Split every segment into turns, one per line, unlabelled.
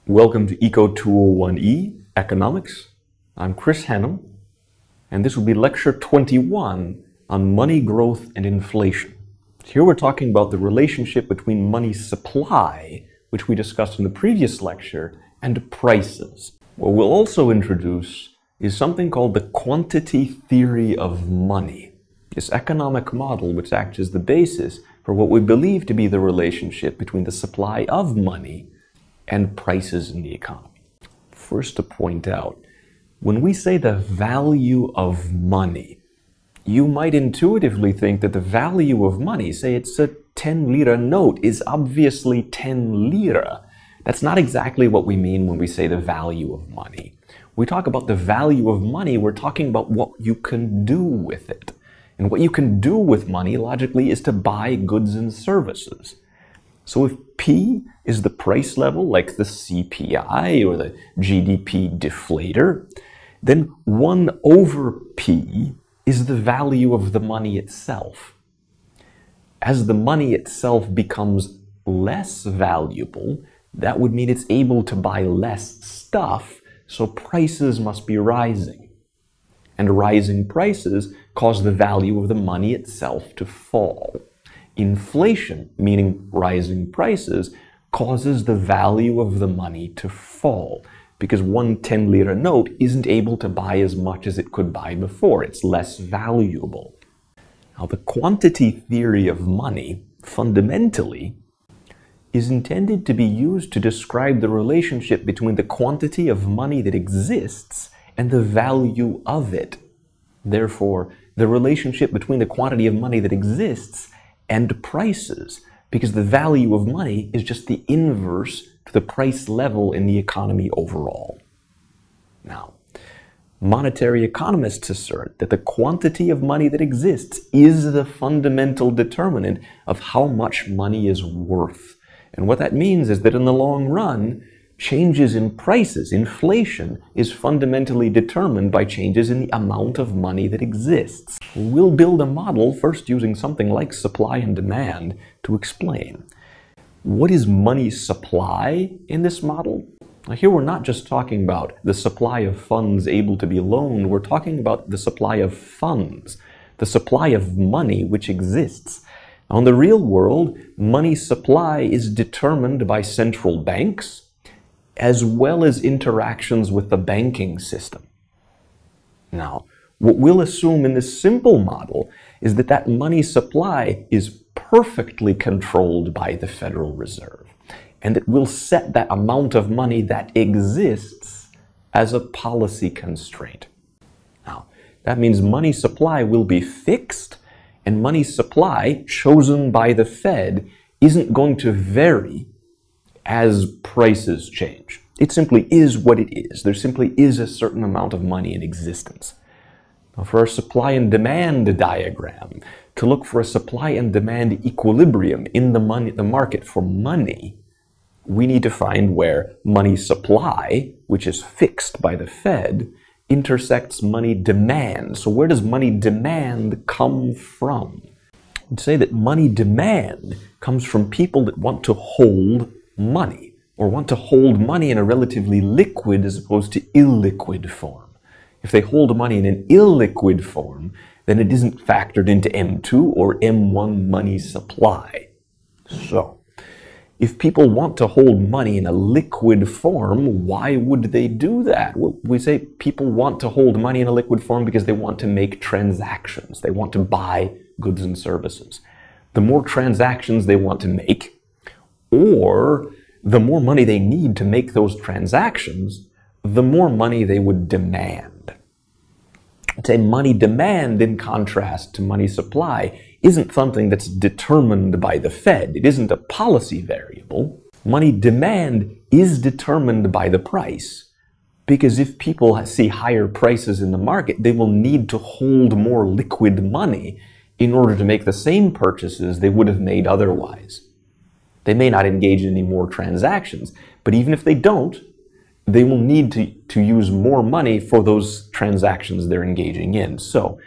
Welcome to EKO201E, Economics. I'm Chris Hannum, and this will be lecture 21 on money growth and inflation. Here we're talking about the relationship between money supply, which we discussed in the previous lecture, and prices. What we'll also introduce is something called the quantity theory of money, this economic model which acts as the basis for what we believe to be the relationship between the supply of money and prices in the economy. First, to point out, when we say the value of money, you might intuitively think that the value of money, say it's a 10 lira note, is obviously 10 lira. That's not exactly what we mean when we say the value of money. We talk about the value of money, we're talking about what you can do with it. And what you can do with money, logically, is to buy goods and services. So if P is the price level, like the CPI or the GDP deflator, then 1 over P is the value of the money itself. As the money itself becomes less valuable, that would mean it's able to buy less stuff, so prices must be rising. And rising prices cause the value of the money itself to fall. Inflation, meaning rising prices, causes the value of the money to fall because one 10 lira note isn't able to buy as much as it could buy before. It's less valuable. Now, the quantity theory of money, fundamentally, is intended to be used to describe the relationship between the quantity of money that exists and the value of it. Therefore, the relationship between the quantity of money that exists and prices, because the value of money is just the inverse to the price level in the economy overall. Now, monetary economists assert that the quantity of money that exists is the fundamental determinant of how much money is worth. And what that means is that in the long run, changes in prices, inflation, is fundamentally determined by changes in the amount of money that exists. We'll build a model first using something like supply and demand to explain. What is money supply in this model? Now here we're not just talking about the supply of funds able to be loaned, we're talking about the supply of funds, the supply of money which exists. Now in the real world, money supply is determined by central banks, as well as interactions with the banking system. Now, what we'll assume in this simple model is that that money supply is perfectly controlled by the Federal Reserve, and that we'll set that amount of money that exists as a policy constraint. Now, that means money supply will be fixed, and money supply chosen by the Fed isn't going to vary as prices change. It simply is what it is. There simply is a certain amount of money in existence. Now, for our supply and demand diagram, to look for a supply and demand equilibrium in the market for money, we need to find where money supply, which is fixed by the Fed, intersects money demand. So where does money demand come from? I'd say that money demand comes from people that want to hold money, or want to hold money in a relatively liquid as opposed to illiquid form. If they hold money in an illiquid form, then it isn't factored into M2 or M1 money supply. So, if people want to hold money in a liquid form, why would they do that? Well, we say people want to hold money in a liquid form because they want to make transactions. They want to buy goods and services. The more transactions they want to make, or the more money they need to make those transactions, the more money they would demand. I'd say money demand, in contrast to money supply, isn't something that's determined by the Fed. It isn't a policy variable. Money demand is determined by the price, because if people see higher prices in the market, they will need to hold more liquid money in order to make the same purchases they would have made otherwise. They may not engage in any more transactions, but even if they don't, they will need to use more money for those transactions they're engaging in. So,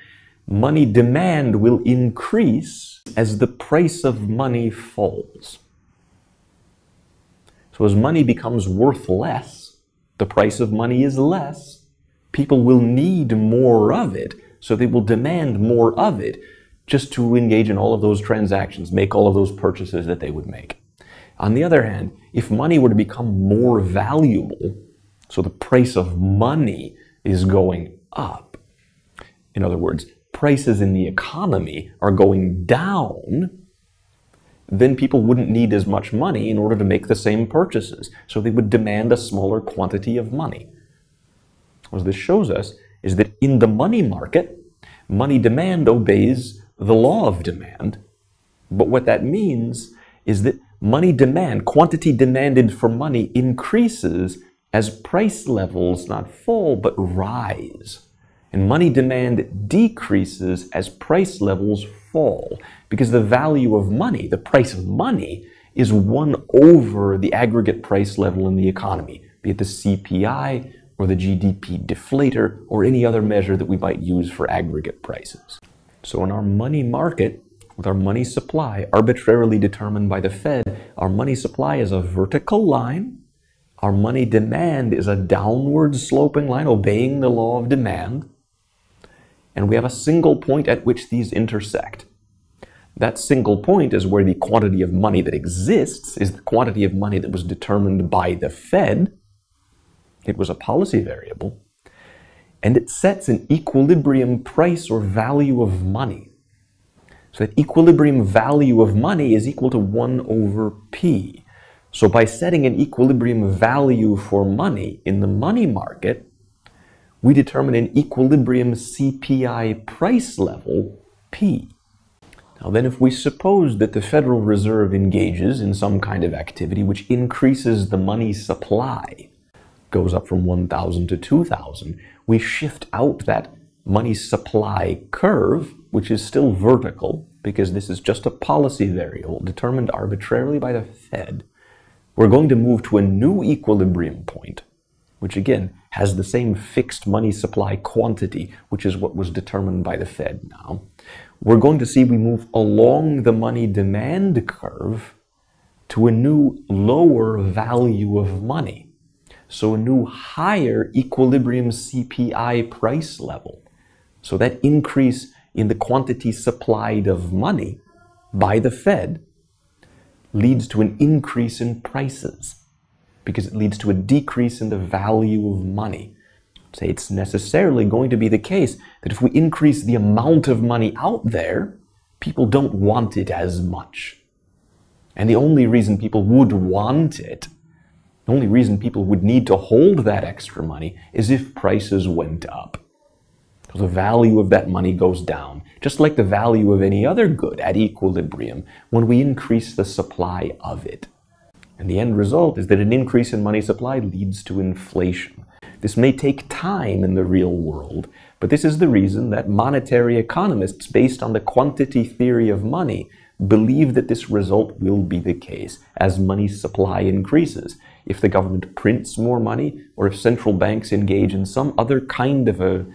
money demand will increase as the price of money falls. So So as money becomes worth less, the price of money is less, people will need more of it, so they will demand more of it just to engage in all of those transactions, make all of those purchases that they would make. On the other hand, if money were to become more valuable, so the price of money is going up, in other words, prices in the economy are going down, then people wouldn't need as much money in order to make the same purchases. So they would demand a smaller quantity of money. What this shows us is that in the money market, money demand obeys the law of demand. But what that means is that money demand, quantity demanded for money, increases as price levels not fall but rise. And money demand decreases as price levels fall, because the value of money, the price of money, is 1 over the aggregate price level in the economy, be it the CPI or the GDP deflator or any other measure that we might use for aggregate prices. So in our money market, with our money supply arbitrarily determined by the Fed, our money supply is a vertical line, our money demand is a downward sloping line obeying the law of demand, and we have a single point at which these intersect. That single point is where the quantity of money that exists is the quantity of money that was determined by the Fed. It was a policy variable, and it sets an equilibrium price or value of money. So that equilibrium value of money is equal to 1 over P. So by setting an equilibrium value for money in the money market, we determine an equilibrium CPI price level, P. Now then, if we suppose that the Federal Reserve engages in some kind of activity which increases the money supply, goes up from 1,000 to 2,000, we shift out that money supply curve, which is still vertical, because this is just a policy variable determined arbitrarily by the Fed. We're going to move to a new equilibrium point, which again has the same fixed money supply quantity, which is what was determined by the Fed now. We're going to see we move along the money demand curve to a new lower value of money. So a new higher equilibrium CPI price level. So that increase in the quantity supplied of money by the Fed leads to an increase in prices, because it leads to a decrease in the value of money. Say it's necessarily going to be the case that if we increase the amount of money out there, people don't want it as much. And the only reason people would want it, the only reason people would need to hold that extra money is if prices went up. So the value of that money goes down, just like the value of any other good at equilibrium when we increase the supply of it. And the end result is that an increase in money supply leads to inflation. This may take time in the real world, but this is the reason that monetary economists, based on the quantity theory of money, believe that this result will be the case as money supply increases. If the government prints more money, or if central banks engage in some other kind of a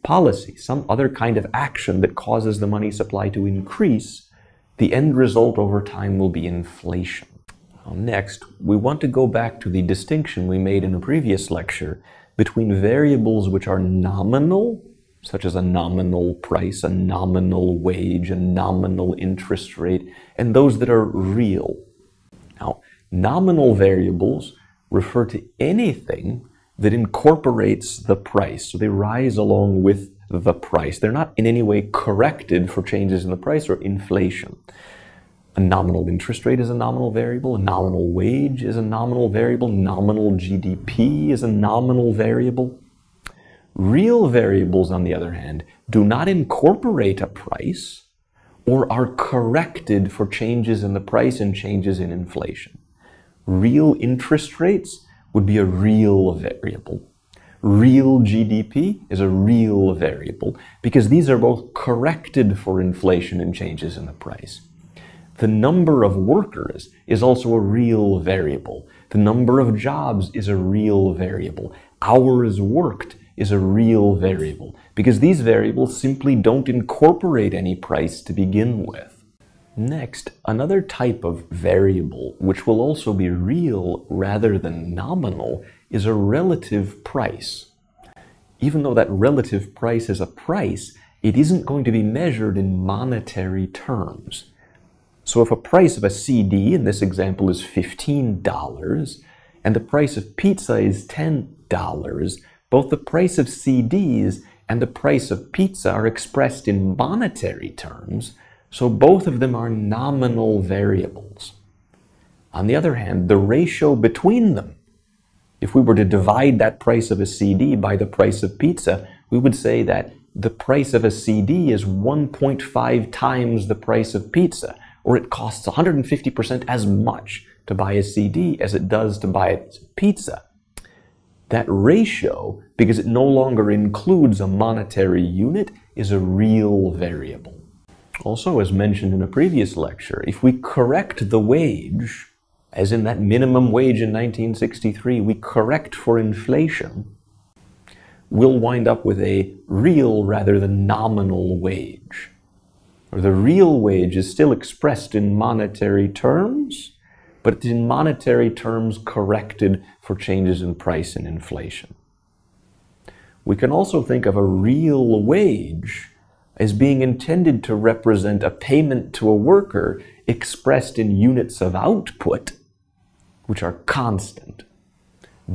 policy, some other kind of action that causes the money supply to increase, the end result over time will be inflation. Next, we want to go back to the distinction we made in a previous lecture between variables which are nominal, such as a nominal price, a nominal wage, a nominal interest rate, and those that are real. Now, nominal variables refer to anything that incorporates the price, so they rise along with the price. They're not in any way corrected for changes in the price or inflation. A nominal interest rate is a nominal variable, a nominal wage is a nominal variable, nominal GDP is a nominal variable. Real variables, on the other hand, do not incorporate a price or are corrected for changes in the price and changes in inflation. Real interest rates would be a real variable. Real GDP is a real variable because these are both corrected for inflation and changes in the price. The number of workers is also a real variable. The number of jobs is a real variable. Hours worked is a real variable because these variables simply don't incorporate any price to begin with. Next, another type of variable, which will also be real rather than nominal, is a relative price. Even though that relative price is a price, it isn't going to be measured in monetary terms. So if a price of a CD, in this example, is $15, and the price of pizza is $10, both the price of CDs and the price of pizza are expressed in monetary terms, so both of them are nominal variables. On the other hand, the ratio between them, if we were to divide that price of a CD by the price of pizza, we would say that the price of a CD is 1.5 times the price of pizza, or it costs 150% as much to buy a CD as it does to buy a pizza. That ratio, because it no longer includes a monetary unit, is a real variable. Also, as mentioned in a previous lecture, if we correct the wage, as in that minimum wage in 1963, we correct for inflation, we'll wind up with a real rather than nominal wage. Or the real wage is still expressed in monetary terms, but it's in monetary terms corrected for changes in price and inflation. We can also think of a real wage as being intended to represent a payment to a worker expressed in units of output, which are constant,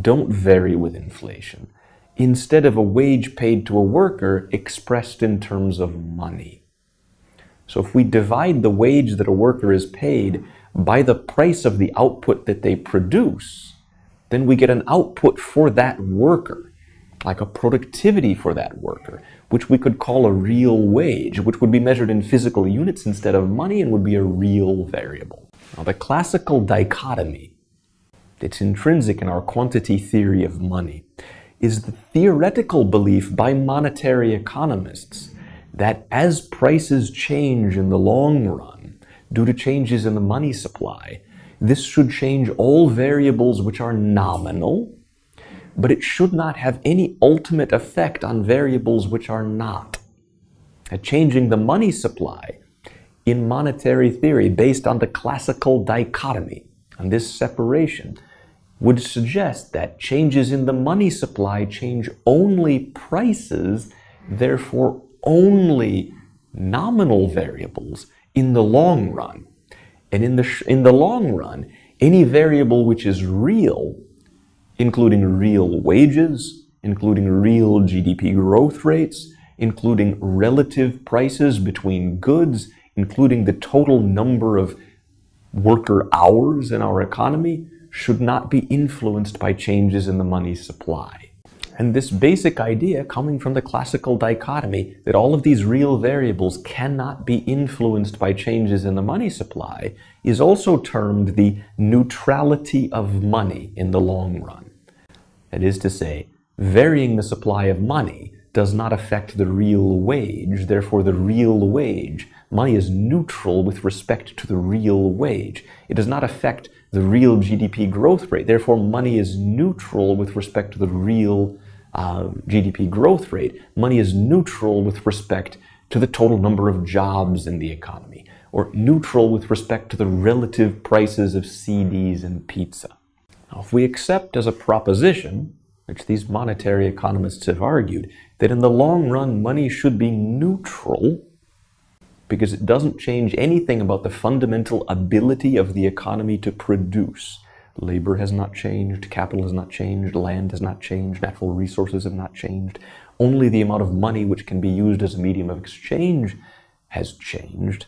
don't vary with inflation, instead of a wage paid to a worker expressed in terms of money. So if we divide the wage that a worker is paid by the price of the output that they produce, then we get an output for that worker, like a productivity for that worker, which we could call a real wage, which would be measured in physical units instead of money and would be a real variable. Now, the classical dichotomy that's intrinsic in our quantity theory of money is the theoretical belief by monetary economists that as prices change in the long run due to changes in the money supply, this should change all variables which are nominal, but it should not have any ultimate effect on variables which are not. Changing the money supply in monetary theory based on the classical dichotomy, and this separation, would suggest that changes in the money supply change only prices, therefore only nominal variables in the long run. And in the long run, any variable which is real, including real wages, including real GDP growth rates, including relative prices between goods, including the total number of worker hours in our economy, should not be influenced by changes in the money supply. And this basic idea coming from the classical dichotomy that all of these real variables cannot be influenced by changes in the money supply is also termed the neutrality of money in the long run. That is to say, varying the supply of money does not affect the real wage, therefore the real wage, money is neutral with respect to the real wage. It does not affect the real GDP growth rate, therefore money is neutral with respect to the real GDP growth rate. Money is neutral with respect to the total number of jobs in the economy, or neutral with respect to the relative prices of CDs and pizza. Now, if we accept as a proposition, which these monetary economists have argued, that in the long run money should be neutral because it doesn't change anything about the fundamental ability of the economy to produce. Labor has not changed, capital has not changed, land has not changed, natural resources have not changed. Only the amount of money which can be used as a medium of exchange has changed.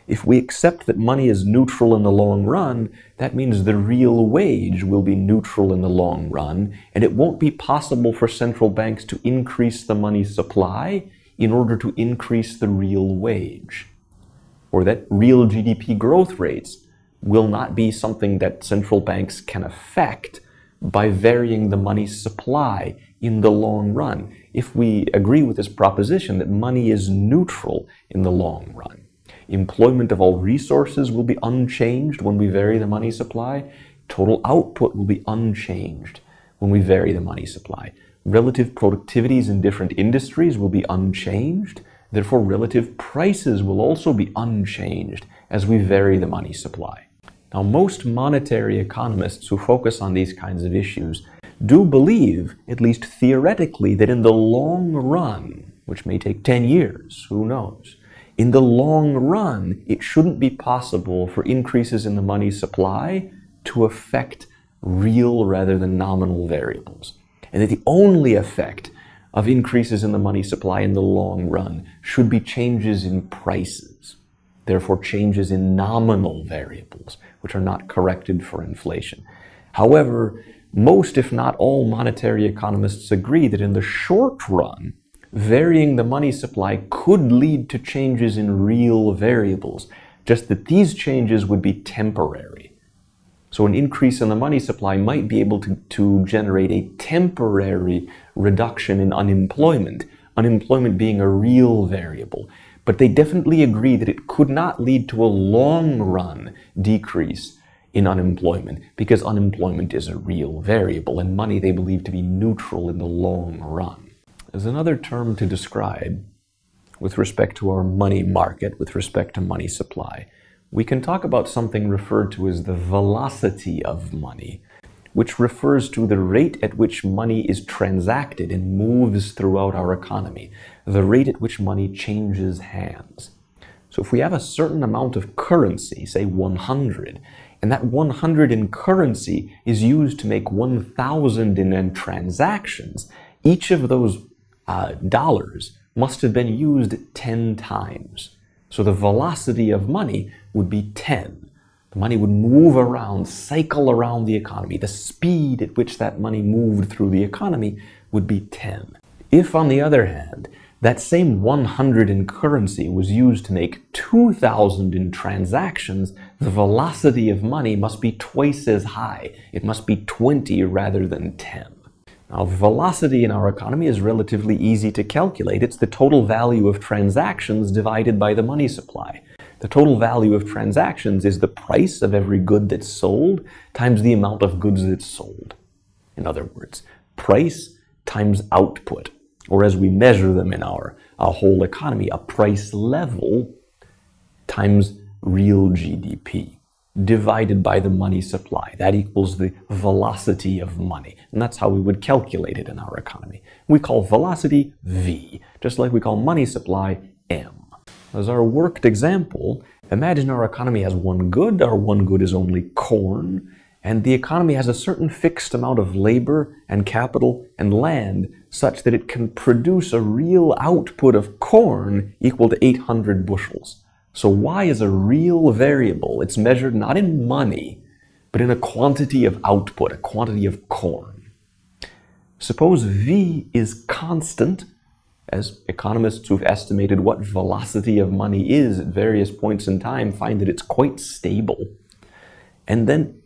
If we accept that money is neutral in the long run, that means the real wage will be neutral in the long run, and it won't be possible for central banks to increase the money supply in order to increase the real wage. Or that real GDP growth rates will not be something that central banks can affect by varying the money supply in the long run, if we agree with this proposition that money is neutral in the long run. Employment of all resources will be unchanged when we vary the money supply. Total output will be unchanged when we vary the money supply. Relative productivities in different industries will be unchanged. Therefore, relative prices will also be unchanged as we vary the money supply. Now, most monetary economists who focus on these kinds of issues do believe, at least theoretically, that in the long run, which may take 10 years, who knows, in the long run, it shouldn't be possible for increases in the money supply to affect real rather than nominal variables. And that the only effect of increases in the money supply in the long run should be changes in prices, therefore changes in nominal variables, which are not corrected for inflation. However, most, if not all, monetary economists agree that in the short run, varying the money supply could lead to changes in real variables, just that these changes would be temporary. So an increase in the money supply might be able to generate a temporary reduction in unemployment, unemployment being a real variable. But they definitely agree that it could not lead to a long-run decrease in unemployment, because unemployment is a real variable, and money they believe to be neutral in the long run. As another term to describe, with respect to our money market, with respect to money supply, we can talk about something referred to as the velocity of money, which refers to the rate at which money is transacted and moves throughout our economy, the rate at which money changes hands. So if we have a certain amount of currency, say 100, and that 100 in currency is used to make 1,000 in transactions, each of those dollars must have been used 10 times. So the velocity of money would be 10. The money would move around, cycle around the economy. The speed at which that money moved through the economy would be 10. If, on the other hand, that same 100 in currency was used to make 2,000 in transactions, the velocity of money must be twice as high. It must be 20 rather than 10. Now, velocity in our economy is relatively easy to calculate. It's the total value of transactions divided by the money supply. The total value of transactions is the price of every good that's sold times the amount of goods that's sold. In other words, price times output, or as we measure them in our whole economy, a price level times real GDP divided by the money supply. That equals the velocity of money. And that's how we would calculate it in our economy. We call velocity V, just like we call money supply M. As our worked example, imagine our economy has one good. Our one good is only corn. And the economy has a certain fixed amount of labor and capital and land such that it can produce a real output of corn equal to 800 bushels. So Y is a real variable. It's measured not in money, but in a quantity of output, a quantity of corn. Suppose V is constant, as economists who've estimated what velocity of money is at various points in time find that it's quite stable. And then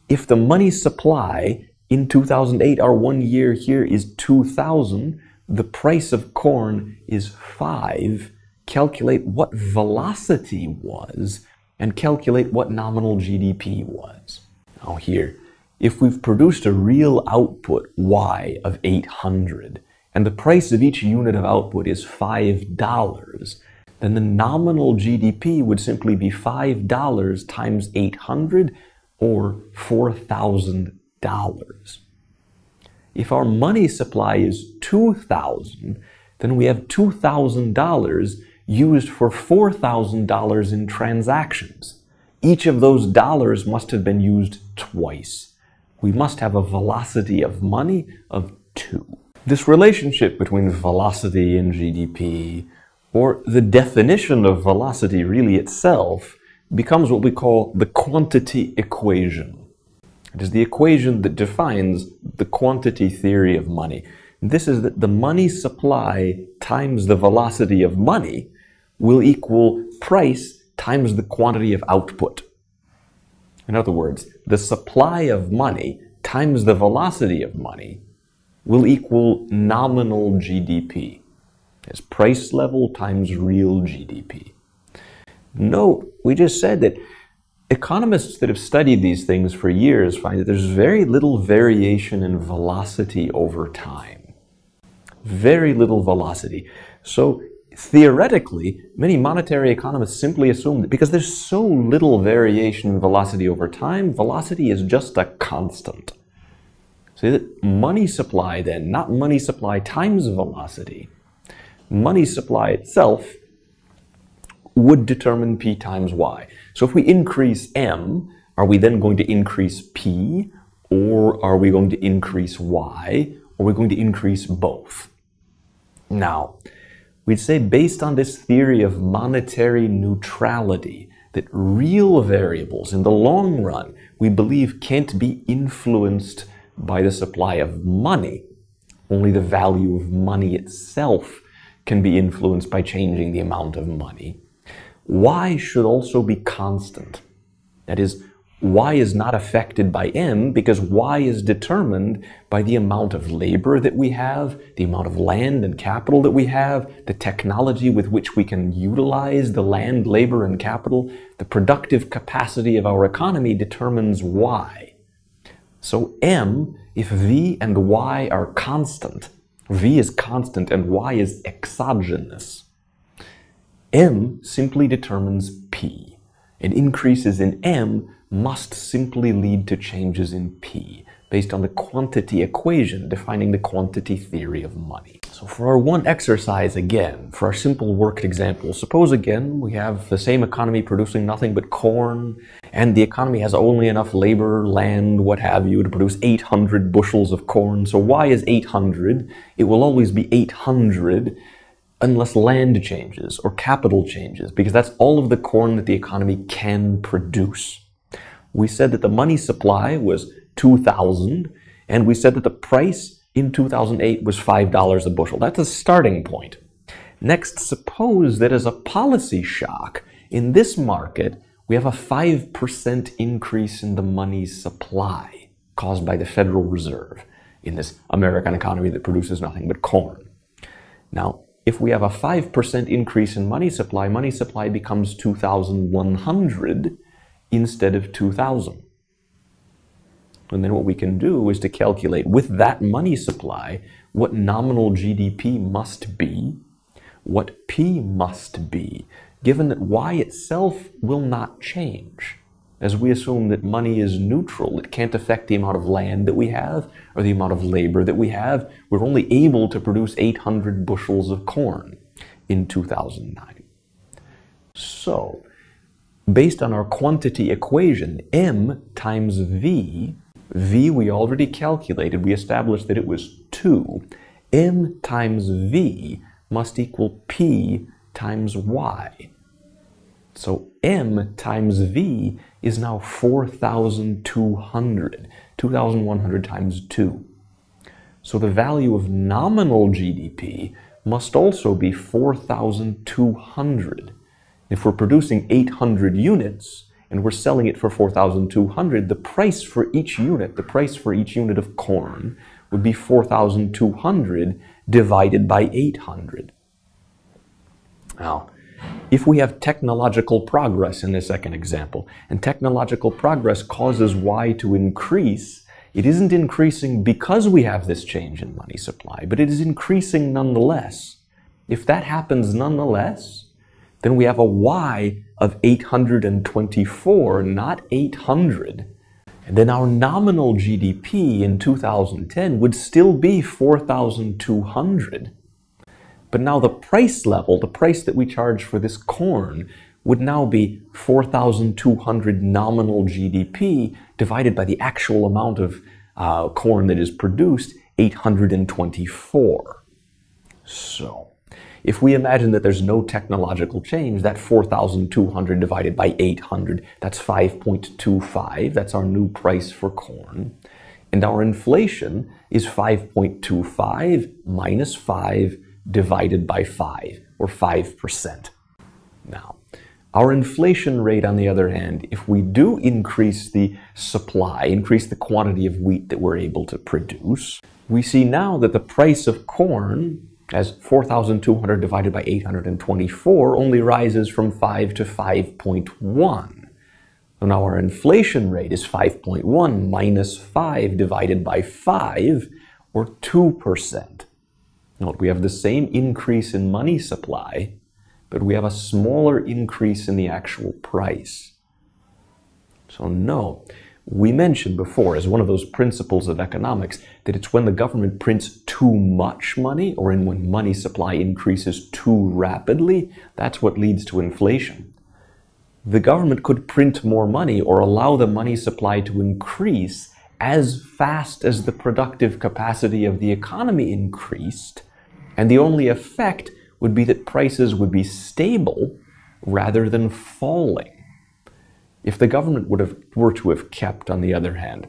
if the money supply in 2008, our 1 year here, is 2,000, the price of corn is 5, calculate what velocity was, and calculate what nominal GDP was. Now here, if we've produced a real output, Y, of 800, and the price of each unit of output is $5, then the nominal GDP would simply be $5 times 800, or $4,000. If our money supply is 2,000, then we have $2,000 used for $4,000 in transactions. Each of those dollars must have been used twice. We must have a velocity of money of 2. This relationship between velocity and GDP, or the definition of velocity really itself, becomes what we call the quantity equation. It is the equation that defines the quantity theory of money. This is that the money supply times the velocity of money will equal price times the quantity of output. In other words, the supply of money times the velocity of money will equal nominal GDP. It's price level times real GDP. Note, we just said that economists that have studied these things for years find that there's very little variation in velocity over time. Very little velocity. So Theoretically, many monetary economists simply assume that because there's so little variation in velocity over time, velocity is just a constant. So that money supply then, not money supply times velocity, money supply itself would determine P times Y. So if we increase M, are we then going to increase P, or are we going to increase Y, or are we going to increase both? Now, we'd say based on this theory of monetary neutrality, that real variables in the long run, we believe can't be influenced by the supply of money. Only the value of money itself can be influenced by changing the amount of money. Y should also be constant. That is, Y is not affected by M because Y is determined by the amount of labor that we have, the amount of land and capital that we have, the technology with which we can utilize the land, labor, and capital. The productive capacity of our economy determines Y. So M, if V and Y are constant, V is constant and Y is exogenous, M simply determines P, and increases in M must simply lead to changes in P, based on the quantity equation defining the quantity theory of money. So for our one exercise again, for our simple worked example, suppose again we have the same economy producing nothing but corn, and the economy has only enough labor, land, what have you, to produce 800 bushels of corn. So Y is 800. It will always be 800 unless land changes or capital changes, because that's all of the corn that the economy can produce. We said that the money supply was 2,000, and we said that the price in 2008 was $5 a bushel. That's a starting point. Next, suppose that as a policy shock, in this market, we have a 5% increase in the money supply caused by the Federal Reserve in this American economy that produces nothing but corn. Now, if we have a 5% increase in money supply becomes 2,100 instead of 2,000. And then what we can do is to calculate with that money supply what nominal GDP must be, what P must be, given that Y itself will not change. As we assume that money is neutral, it can't affect the amount of land that we have or the amount of labor that we have. We're only able to produce 800 bushels of corn in 2009. So, based on our quantity equation, M times V, V we already calculated, we established that it was 2. M times V must equal P times Y. So M times V is now 4,200, 2,100 times 2. So the value of nominal GDP must also be 4,200. If we're producing 800 units and we're selling it for 4,200, the price for each unit, of corn would be 4,200 divided by 800. Now, if we have technological progress in the second example, and technological progress causes Y to increase, it isn't increasing because we have this change in money supply, but it is increasing nonetheless. If that happens nonetheless, then we have a Y of 824, not 800. And then our nominal GDP in 2010 would still be 4,200. But now the price level, the price that we charge for this corn, would now be 4,200 nominal GDP divided by the actual amount of corn that is produced, 824. So, if we imagine that there's no technological change, that 4,200 divided by 800, that's 5.25. That's our new price for corn. And our inflation is 5.25 minus 5 divided by 5, or 5%. Now, our inflation rate, on the other hand, if we do increase the supply, increase the quantity of wheat that we're able to produce, we see now that the price of corn, as 4,200 divided by 824, only rises from 5 to 5.1. So now our inflation rate is 5.1 minus 5 divided by 5, or 2%. Note, we have the same increase in money supply, but we have a smaller increase in the actual price. So no, we mentioned before as one of those principles of economics that it's when the government prints too much money, or when money supply increases too rapidly, that's what leads to inflation. The government could print more money or allow the money supply to increase as fast as the productive capacity of the economy increased, and the only effect would be that prices would be stable rather than falling. If the government were to have kept, on the other hand,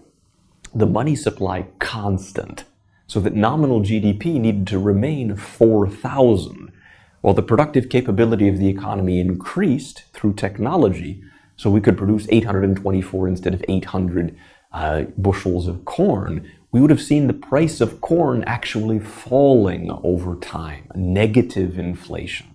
the money supply constant, so that nominal GDP needed to remain 4,000, while the productive capability of the economy increased through technology, so we could produce 824 instead of 800 bushels of corn, we would have seen the price of corn actually falling over time, negative inflation.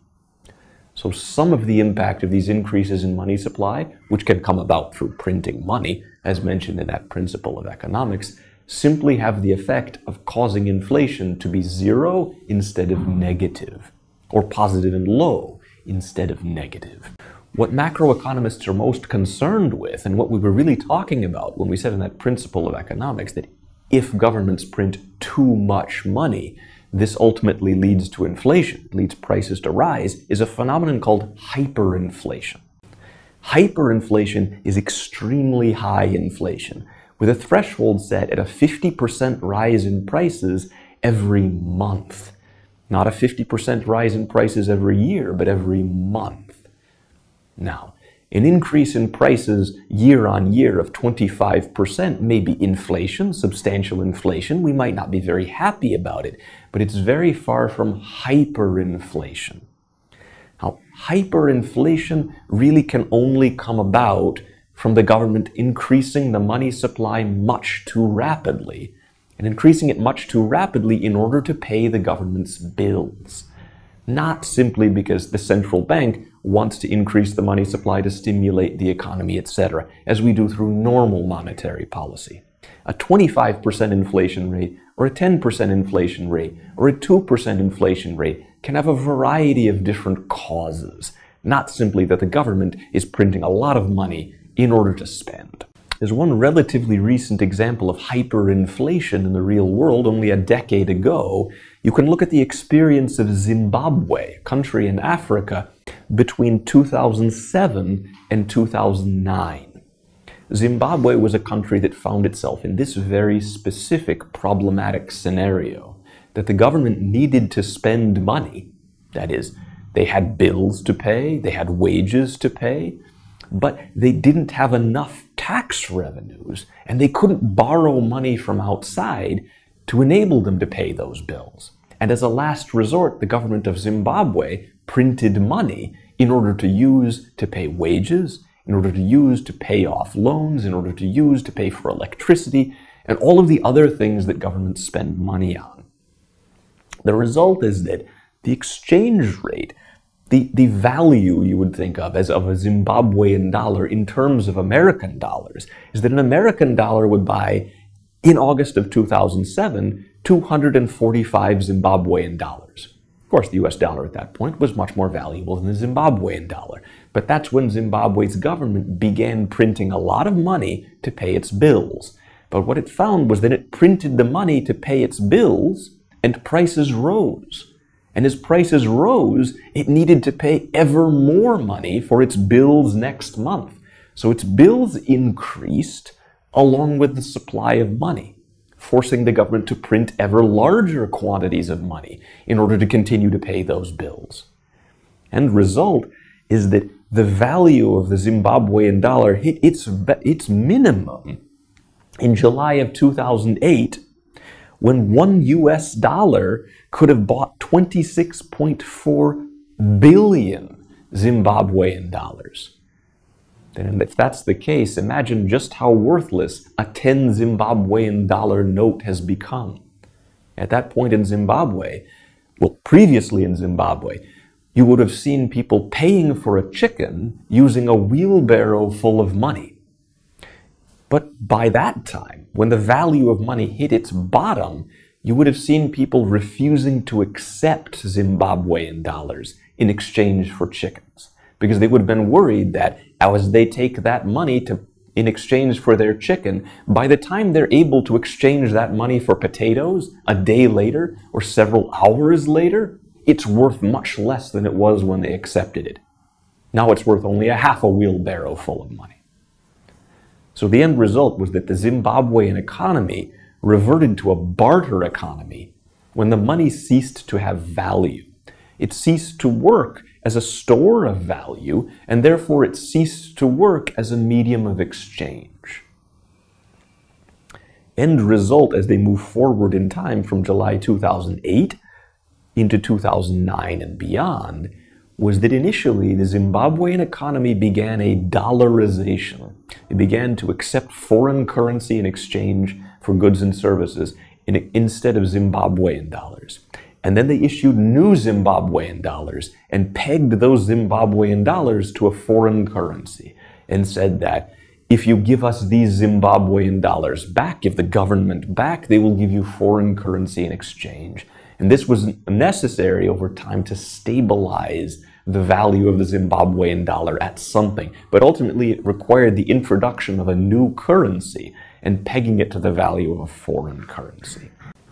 So some of the impact of these increases in money supply, which can come about through printing money, as mentioned in that principle of economics, simply have the effect of causing inflation to be zero instead of negative, or positive and low instead of negative. What macroeconomists are most concerned with, and what we were really talking about when we said in that principle of economics that if governments print too much money, this ultimately leads to inflation, leads prices to rise, is a phenomenon called hyperinflation. Hyperinflation is extremely high inflation, with a threshold set at a 50% rise in prices every month. Not a 50% rise in prices every year, but every month. Now, an increase in prices year on year of 25% may be inflation, substantial inflation. We might not be very happy about it, but it's very far from hyperinflation. Now, hyperinflation really can only come about from the government increasing the money supply much too rapidly, and increasing it much too rapidly in order to pay the government's bills. Not simply because the central bank wants to increase the money supply to stimulate the economy, etc., as we do through normal monetary policy. A 25% inflation rate, or a 10% inflation rate, or a 2% inflation rate can have a variety of different causes, not simply that the government is printing a lot of money in order to spend. There's one relatively recent example of hyperinflation in the real world only a decade ago. You can look at the experience of Zimbabwe, a country in Africa, between 2007 and 2009. Zimbabwe was a country that found itself in this very specific problematic scenario, that the government needed to spend money. That is, they had bills to pay, they had wages to pay, but they didn't have enough tax revenues, and they couldn't borrow money from outside to enable them to pay those bills. And as a last resort, the government of Zimbabwe printed money in order to use to pay wages, in order to use to pay off loans, in order to use to pay for electricity, and all of the other things that governments spend money on. The result is that the exchange rate, the value you would think of as of a Zimbabwean dollar in terms of American dollars, is that an American dollar would buy, in August of 2007, 245 Zimbabwean dollars. Of course, the US dollar at that point was much more valuable than the Zimbabwean dollar, but that's when Zimbabwe's government began printing a lot of money to pay its bills. But what it found was that it printed the money to pay its bills, and prices rose. And as prices rose, it needed to pay ever more money for its bills next month. So its bills increased along with the supply of money, forcing the government to print ever larger quantities of money in order to continue to pay those bills. End result is that the value of the Zimbabwean dollar hit its minimum in July of 2008, when $1 US could have bought 26.4 billion Zimbabwean dollars. And if that's the case, imagine just how worthless a 10 Zimbabwean dollar note has become. At that point in Zimbabwe, well, previously in Zimbabwe, you would have seen people paying for a chicken using a wheelbarrow full of money. But by that time, when the value of money hit its bottom, you would have seen people refusing to accept Zimbabwean dollars in exchange for chickens, because they would have been worried that as they take that money in exchange for their chicken, by the time they're able to exchange that money for potatoes a day later or several hours later, it's worth much less than it was when they accepted it. Now it's worth only a half a wheelbarrow full of money. So the end result was that the Zimbabwean economy reverted to a barter economy when the money ceased to have value. It ceased to work as a store of value, and therefore it ceased to work as a medium of exchange. End result, as they move forward in time from July 2008 into 2009 and beyond, was that initially the Zimbabwean economy began a dollarization. It began to accept foreign currency in exchange for goods and services instead of Zimbabwean dollars. And then they issued new Zimbabwean dollars and pegged those Zimbabwean dollars to a foreign currency and said that if you give us these Zimbabwean dollars back, give the government back, they will give you foreign currency in exchange. And this was necessary over time to stabilize the value of the Zimbabwean dollar at something. But ultimately, it required the introduction of a new currency and pegging it to the value of a foreign currency.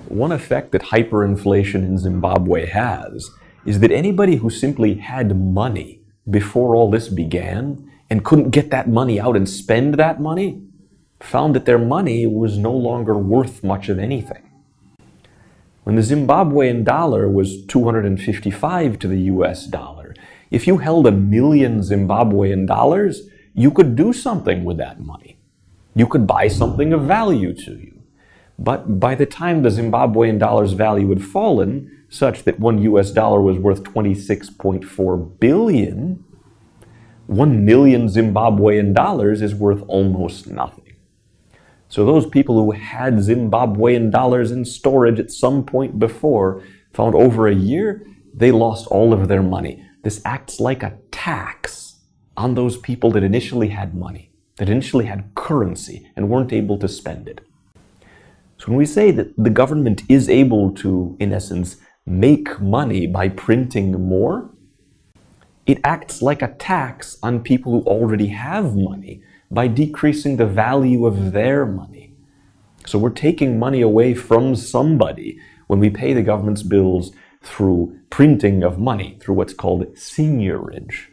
One effect that hyperinflation in Zimbabwe has is that anybody who simply had money before all this began and couldn't get that money out and spend that money found that their money was no longer worth much of anything. When the Zimbabwean dollar was 255 to the US dollar, if you held 1 million Zimbabwean dollars, you could do something with that money. You could buy something of value to you. But by the time the Zimbabwean dollar's value had fallen, such that one US dollar was worth 26.4 billion, 1 million Zimbabwean dollars is worth almost nothing. So those people who had Zimbabwean dollars in storage at some point before found over a year they lost all of their money. This acts like a tax on those people that initially had money, that initially had currency and weren't able to spend it. So when we say that the government is able to, in essence, make money by printing more, it acts like a tax on people who already have money by decreasing the value of their money. So we're taking money away from somebody when we pay the government's bills through printing of money, through what's called seigniorage.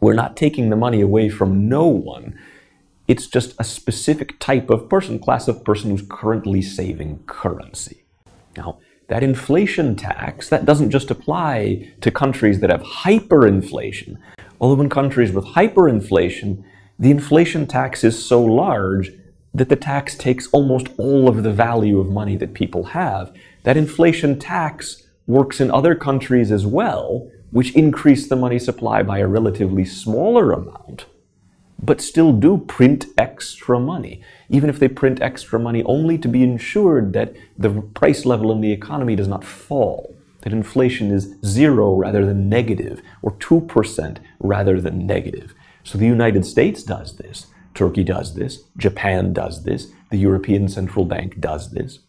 We're not taking the money away from no one. It's just a specific type of person, class of person who's currently saving currency. Now, that inflation tax, that doesn't just apply to countries that have hyperinflation. Although in countries with hyperinflation, the inflation tax is so large that the tax takes almost all of the value of money that people have. That inflation tax works in other countries as well, which increase the money supply by a relatively smaller amount, but still do print extra money, even if they print extra money only to be ensured that the price level in the economy does not fall, that inflation is 0 rather than negative, or 2% rather than negative. So the United States does this, Turkey does this, Japan does this, the European Central Bank does this.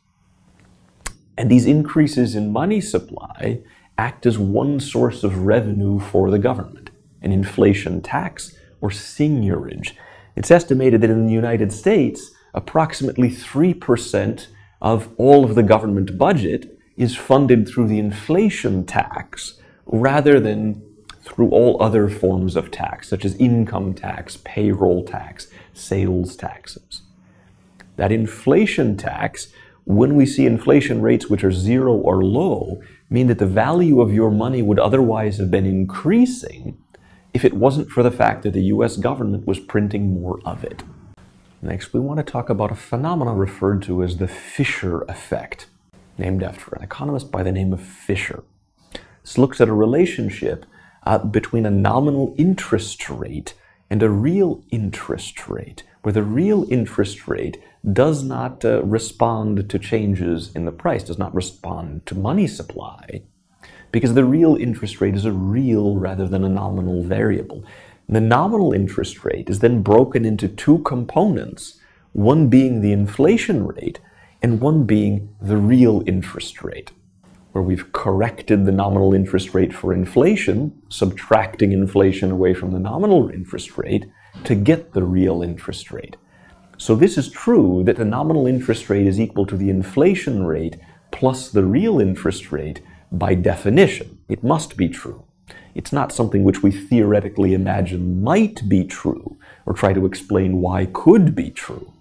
And these increases in money supply act as one source of revenue for the government, an inflation tax or seigniorage. It's estimated that in the United States, approximately 3% of all of the government budget is funded through the inflation tax rather than through all other forms of tax, such as income tax, payroll tax, sales taxes. That inflation tax, when we see inflation rates which are 0 or low, mean that the value of your money would otherwise have been increasing if it wasn't for the fact that the US government was printing more of it. Next, we want to talk about a phenomenon referred to as the Fisher effect, named after an economist by the name of Fisher. This looks at a relationship between a nominal interest rate and a real interest rate, where the real interest rate does not respond to changes in the price, does not respond to money supply, because the real interest rate is a real rather than a nominal variable. The nominal interest rate is then broken into two components, one being the inflation rate, and one being the real interest rate, where we've corrected the nominal interest rate for inflation, subtracting inflation away from the nominal interest rate to get the real interest rate. So this is true that the nominal interest rate is equal to the inflation rate plus the real interest rate by definition. It must be true. It's not something which we theoretically imagine might be true or try to explain why could be true.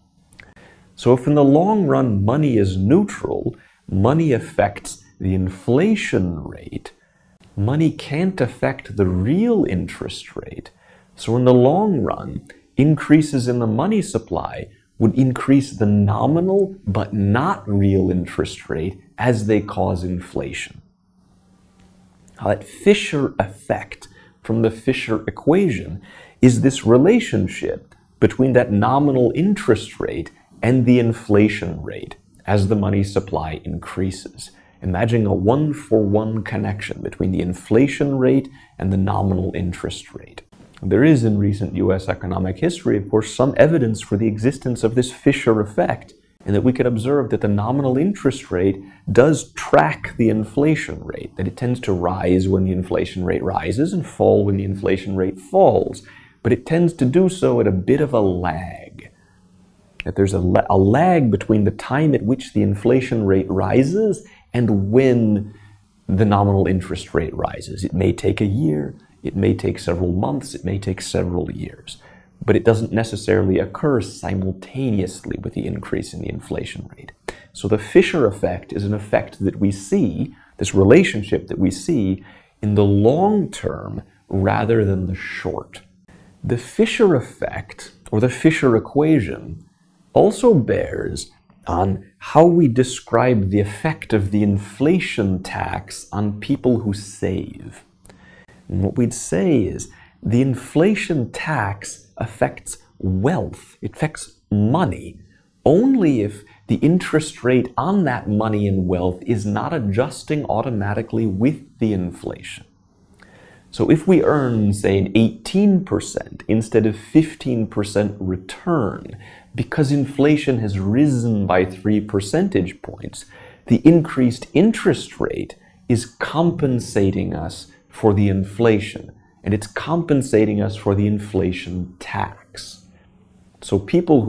So if in the long run money is neutral, money affects the inflation rate, money can't affect the real interest rate. So in the long run, increases in the money supply would increase the nominal but not real interest rate as they cause inflation. Now, that Fisher effect from the Fisher equation is this relationship between that nominal interest rate and the inflation rate as the money supply increases. Imagine a one-for-one connection between the inflation rate and the nominal interest rate. There is in recent US economic history, of course, some evidence for the existence of this Fisher effect, and that we could observe that the nominal interest rate does track the inflation rate, that it tends to rise when the inflation rate rises and fall when the inflation rate falls, but it tends to do so at a bit of a lag. That there's a lag between the time at which the inflation rate rises and when the nominal interest rate rises. It may take a year, it may take several months, it may take several years, but it doesn't necessarily occur simultaneously with the increase in the inflation rate. So the Fisher effect is an effect that we see, this relationship that we see in the long term rather than the short. The Fisher effect, or the Fisher equation, also bears on how we describe the effect of the inflation tax on people who save. And what we'd say is the inflation tax affects wealth, it affects money, only if the interest rate on that money and wealth is not adjusting automatically with the inflation. So if we earn, say, an 18% instead of 15% return, because inflation has risen by 3 percentage points, the increased interest rate is compensating us for the inflation, and it's compensating us for the inflation tax. So people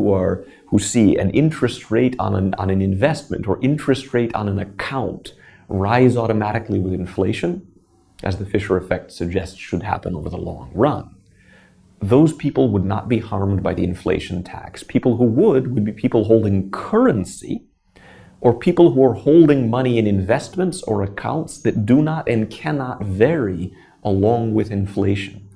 who see an interest rate on an investment or interest rate on an account rise automatically with inflation, as the Fisher effect suggests should happen over the long run, those people would not be harmed by the inflation tax. People who would be people holding currency, or people who are holding money in investments or accounts that do not and cannot vary along with inflation.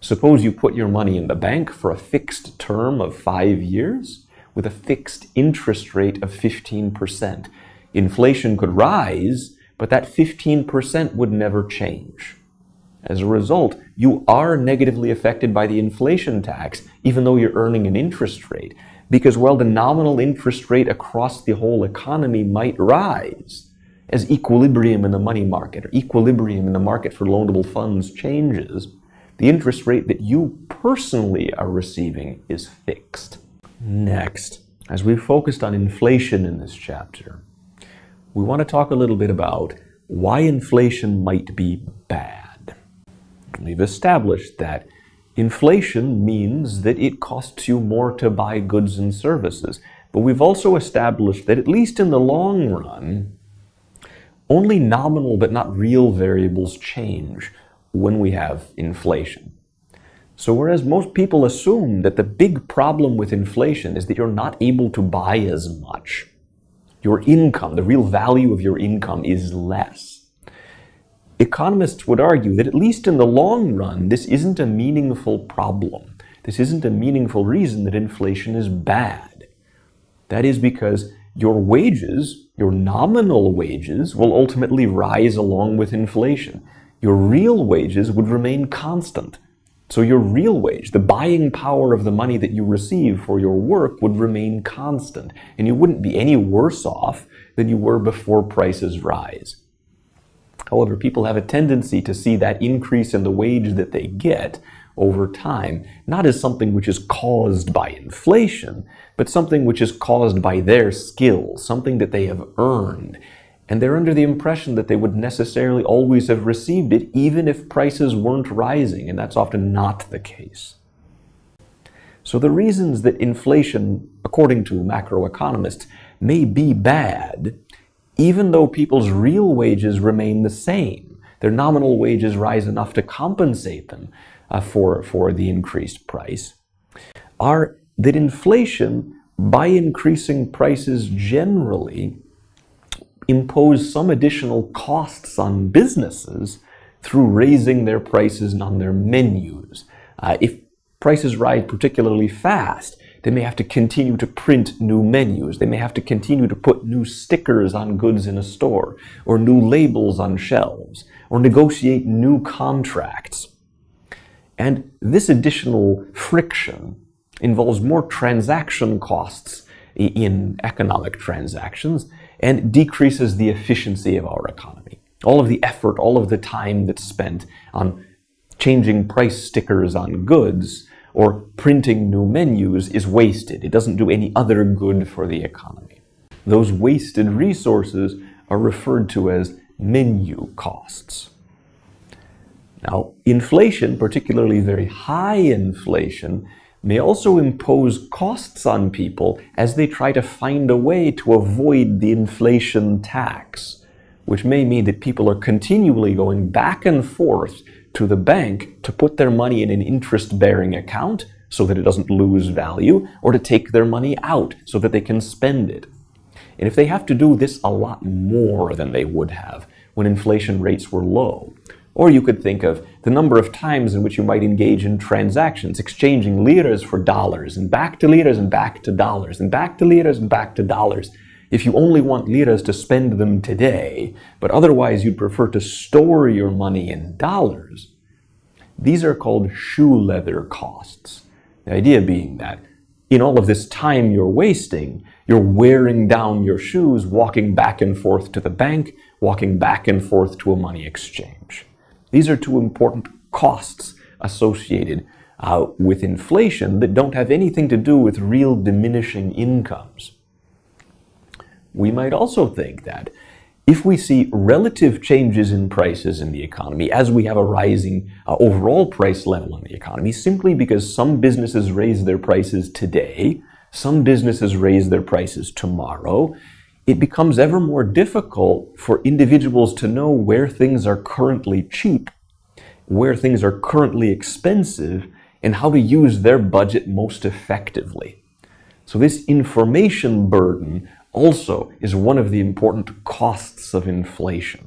Suppose you put your money in the bank for a fixed term of 5 years with a fixed interest rate of 15%. Inflation could rise, but that 15% would never change. As a result, you are negatively affected by the inflation tax, even though you're earning an interest rate. Because while the nominal interest rate across the whole economy might rise, as equilibrium in the money market or equilibrium in the market for loanable funds changes, the interest rate that you personally are receiving is fixed. Next, as we've focused on inflation in this chapter, we want to talk a little bit about why inflation might be bad. We've established that inflation means that it costs you more to buy goods and services, but we've also established that at least in the long run, only nominal but not real variables change when we have inflation. So whereas most people assume that the big problem with inflation is that you're not able to buy as much, your income, the real value of your income is less. Economists would argue that at least in the long run, this isn't a meaningful problem. This isn't a meaningful reason that inflation is bad. That is because your wages, your nominal wages, will ultimately rise along with inflation. Your real wages would remain constant. So your real wage, the buying power of the money that you receive for your work, would remain constant, and you wouldn't be any worse off than you were before prices rise. However, people have a tendency to see that increase in the wage that they get over time, not as something which is caused by inflation, but something which is caused by their skill, something that they have earned. And they're under the impression that they would necessarily always have received it, even if prices weren't rising, and that's often not the case. So the reasons that inflation, according to macroeconomists, may be bad, even though people's real wages remain the same, their nominal wages rise enough to compensate them for the increased price, are that inflation, by increasing prices generally, impose some additional costs on businesses through raising their prices on their menus. If prices rise particularly fast, they may have to continue to print new menus. They may have to continue to put new stickers on goods in a store, or new labels on shelves, or negotiate new contracts. And this additional friction involves more transaction costs in economic transactions and decreases the efficiency of our economy. All of the effort, all of the time that's spent on changing price stickers on goods or printing new menus is wasted. It doesn't do any other good for the economy. Those wasted resources are referred to as menu costs. Now, inflation, particularly very high inflation, may also impose costs on people as they try to find a way to avoid the inflation tax, which may mean that people are continually going back and forth to the bank to put their money in an interest-bearing account so that it doesn't lose value, or to take their money out so that they can spend it. And if they have to do this a lot more than they would have when inflation rates were low, or you could think of the number of times in which you might engage in transactions, exchanging liras for dollars, and back to liras and back to dollars, and back to liras and back to dollars. If you only want liras to spend them today, but otherwise you'd prefer to store your money in dollars, these are called shoe leather costs. The idea being that in all of this time you're wasting, you're wearing down your shoes, walking back and forth to the bank, walking back and forth to a money exchange. These are two important costs associated with inflation that don't have anything to do with real diminishing incomes. We might also think that if we see relative changes in prices in the economy as we have a rising overall price level in the economy, simply because some businesses raise their prices today, some businesses raise their prices tomorrow, it becomes ever more difficult for individuals to know where things are currently cheap, where things are currently expensive, and how to use their budget most effectively. So this information burden also is one of the important costs of inflation.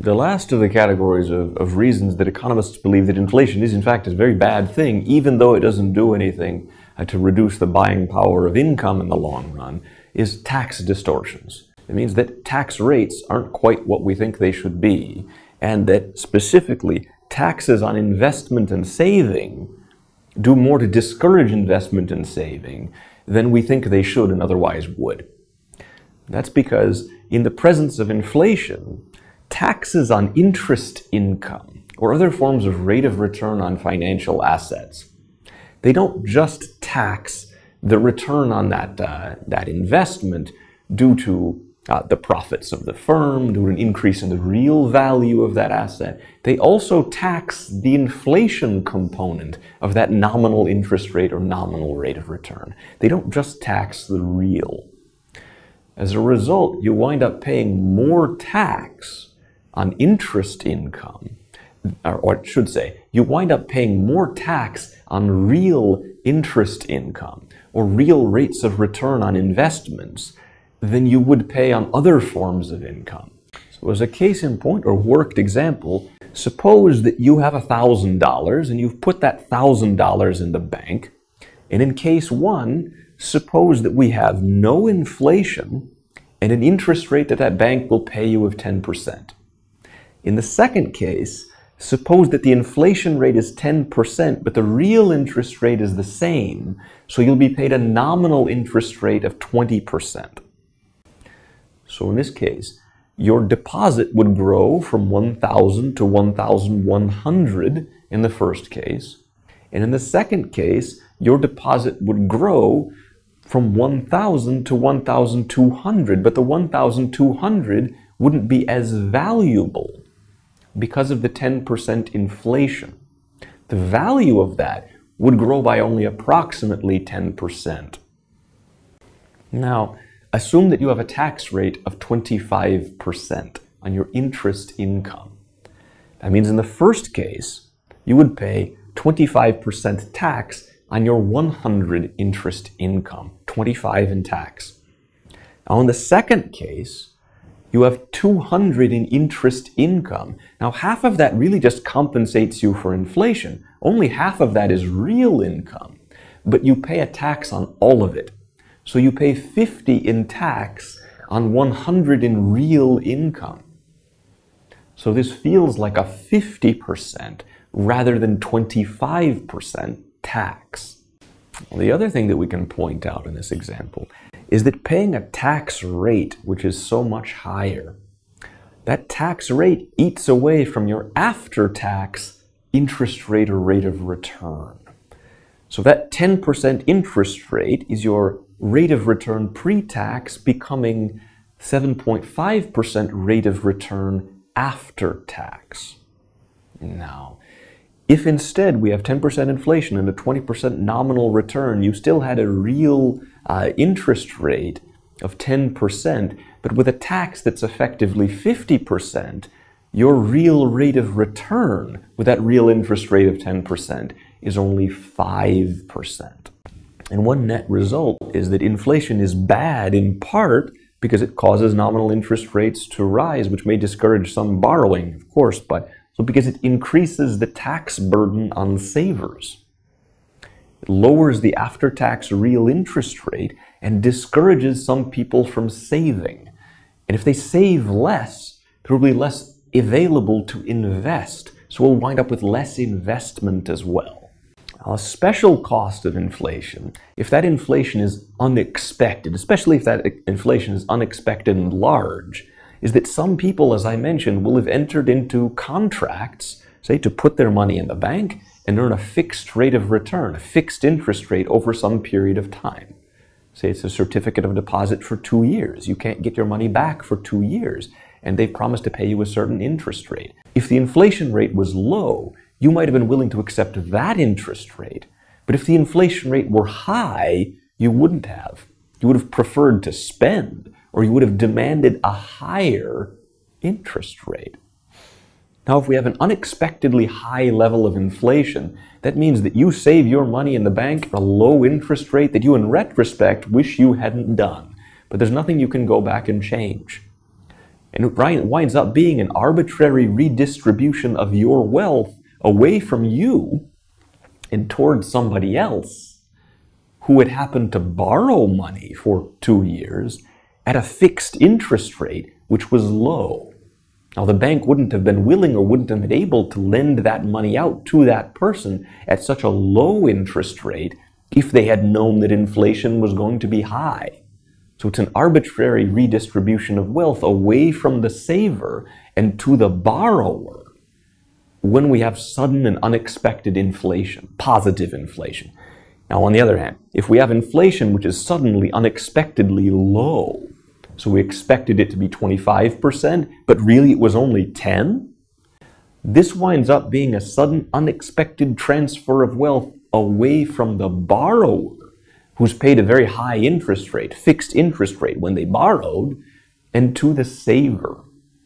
The last of the categories of reasons that economists believe that inflation is in fact a very bad thing, even though it doesn't do anything to reduce the buying power of income in the long run, is tax distortions. It means that tax rates aren't quite what we think they should be, and that specifically taxes on investment and saving do more to discourage investment and saving than we think they should and otherwise would. That's because in the presence of inflation, taxes on interest income or other forms of rate of return on financial assets, they don't just tax the return on that investment due to the profits of the firm, due to an increase in the real value of that asset. They also tax the inflation component of that nominal interest rate or nominal rate of return. They don't just tax the real. As a result, you wind up paying more tax on interest income, or I should say, you wind up paying more tax on real interest income or real rates of return on investments than you would pay on other forms of income. So as a case in point or worked example, suppose that you have $1,000 and you've put that $1,000 in the bank, and in case one, suppose that we have no inflation and an interest rate that bank will pay you of 10%. In the second case, suppose that the inflation rate is 10%, but the real interest rate is the same, so you'll be paid a nominal interest rate of 20%. So in this case, your deposit would grow from 1,000 to 1,100 in the first case, And in the second case, your deposit would grow from 1,000 to 1,200, but the 1,200 wouldn't be as valuable because of the 10% inflation. The value of that would grow by only approximately 10%. Now, assume that you have a tax rate of 25% on your interest income. That means in the first case, you would pay 25% tax on your 100 interest income, 25 in tax. Now, in the second case, you have 200 in interest income. Now, half of that really just compensates you for inflation. Only half of that is real income, but you pay a tax on all of it. So you pay 50 in tax on 100 in real income. So this feels like a 50% rather than 25% tax. Well, the other thing that we can point out in this example is that paying a tax rate which is so much higher, that tax rate eats away from your after-tax interest rate or rate of return. So that 10% interest rate is your rate of return pre-tax becoming 7.5% rate of return after tax. Now, if instead we have 10% inflation and a 20% nominal return, you still had a real interest rate of 10%, but with a tax that's effectively 50%, your real rate of return with that real interest rate of 10% is only 5%. And one net result is that inflation is bad in part because it causes nominal interest rates to rise, which may discourage some borrowing, of course, but so because it increases the tax burden on savers. It lowers the after-tax real interest rate and discourages some people from saving. And if they save less, there will be less available to invest, so we'll wind up with less investment as well. Now, a special cost of inflation, if that inflation is unexpected, especially if that inflation is unexpected and large, is that some people, as I mentioned, will have entered into contracts, say, to put their money in the bank and earn a fixed rate of return, a fixed interest rate over some period of time. Say it's a certificate of deposit for 2 years. You can't get your money back for 2 years, and they promised to pay you a certain interest rate. If the inflation rate was low, you might have been willing to accept that interest rate. But if the inflation rate were high, you wouldn't have. You would have preferred to spend, or you would have demanded a higher interest rate. Now, if we have an unexpectedly high level of inflation, that means that you save your money in the bank at a low interest rate that you, in retrospect, wish you hadn't done. But there's nothing you can go back and change. And it winds up being an arbitrary redistribution of your wealth away from you and towards somebody else who had happened to borrow money for 2 years at a fixed interest rate, which was low. Now, the bank wouldn't have been willing or wouldn't have been able to lend that money out to that person at such a low interest rate if they had known that inflation was going to be high. So it's an arbitrary redistribution of wealth away from the saver and to the borrower when we have sudden and unexpected inflation, positive inflation. Now, on the other hand, if we have inflation which is suddenly unexpectedly low, so we expected it to be 25%, but really it was only 10%, this winds up being a sudden unexpected transfer of wealth away from the borrower, who's paid a very high interest rate, fixed interest rate when they borrowed, and to the saver.